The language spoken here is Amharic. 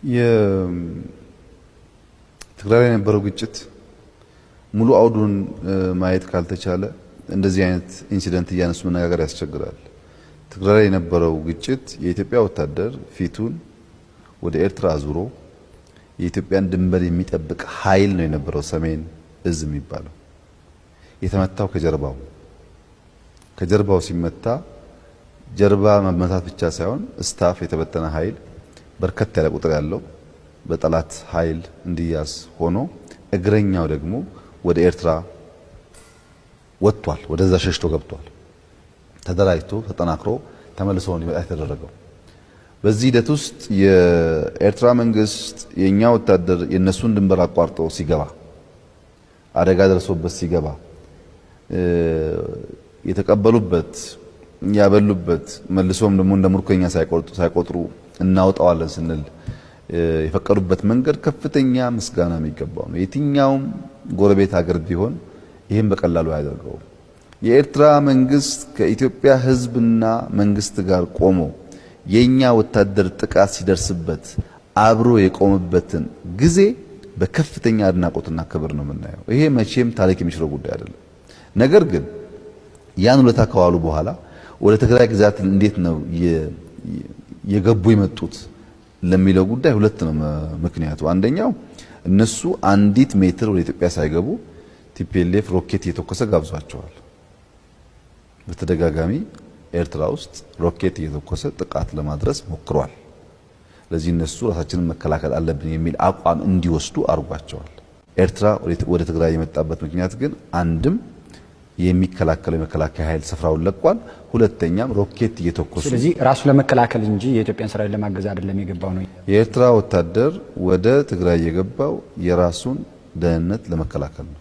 የትግራይ ላይ የነበረው ግጭት ሙሉ አውዱን ማየት ካልተቻለ እንደዚህ አይነት ኢንሲደንት እያነሱ መነጋገር ያስቸግራል። ትግራይ ላይ የነበረው ግጭት የኢትዮጵያ ወታደር ፊቱን ወደ ኤርትራ አዙሮ የኢትዮጵያን ድንበር የሚጠብቅ ኃይል ነው የነበረው። ሰሜን እዝ የሚባለው የተመታው ከጀርባው ሲመታ ጀርባ መመታት ብቻ ሳይሆን ስታፍ የተበተነ ኃይል በርከት ያለ ቁጥር ያለው በጠላት ኃይል እንዲያስ ሆኖ እግረኛው ደግሞ ወደ ኤርትራ ወጥቷል። ወደዛ ሸሽቶ ገብቷል። ተደራጅቶ ተጠናክሮ ተመልሶ እንዲመጣ የተደረገው። በዚህ ሂደት ውስጥ የኤርትራ መንግስት የኛ ወታደር የነሱን ድንበር አቋርጦ ሲገባ አደጋ ደርሶበት ሲገባ የተቀበሉበት ያበሉበት መልሶም ደግሞ እንደ ምርኮኛ ሳይቆጥሩ እናውጣዋለን ስንል የፈቀዱበት መንገድ ከፍተኛ ምስጋና የሚገባው ነው። የትኛውም ጎረቤት ሀገር ቢሆን ይህን በቀላሉ አያደርገውም። የኤርትራ መንግስት ከኢትዮጵያ ሕዝብና መንግስት ጋር ቆሞ የኛ ወታደር ጥቃት ሲደርስበት አብሮ የቆመበትን ጊዜ በከፍተኛ አድናቆትና ክብር ነው የምናየው። ይሄ መቼም ታሪክ የሚሽረው ጉዳይ አይደለም። ነገር ግን ያን ውለታ ከዋሉ በኋላ ወደ ትግራይ ግዛት እንዴት ነው የገቡ የመጡት ለሚለው ጉዳይ ሁለት ነው ምክንያቱ። አንደኛው እነሱ አንዲት ሜትር ወደ ኢትዮጵያ ሳይገቡ ቲፒኤልኤፍ ሮኬት እየተኮሰ ጋብዟቸዋል። በተደጋጋሚ ኤርትራ ውስጥ ሮኬት እየተኮሰ ጥቃት ለማድረስ ሞክሯል። ለዚህ እነሱ ራሳችንን መከላከል አለብን የሚል አቋም እንዲወስዱ አድርጓቸዋል። ኤርትራ ወደ ትግራይ የመጣበት ምክንያት ግን አንድም የሚከላከለው የመከላከያ ኃይል ስፍራውን ለቋል። ሁለተኛም ሮኬት እየተኮሱ ስለዚህ ራሱ ለመከላከል እንጂ የኢትዮጵያን ሰራዊት ለማገዝ አይደለም የገባው ነው። የኤርትራ ወታደር ወደ ትግራይ የገባው የራሱን ደህንነት ለመከላከል ነው።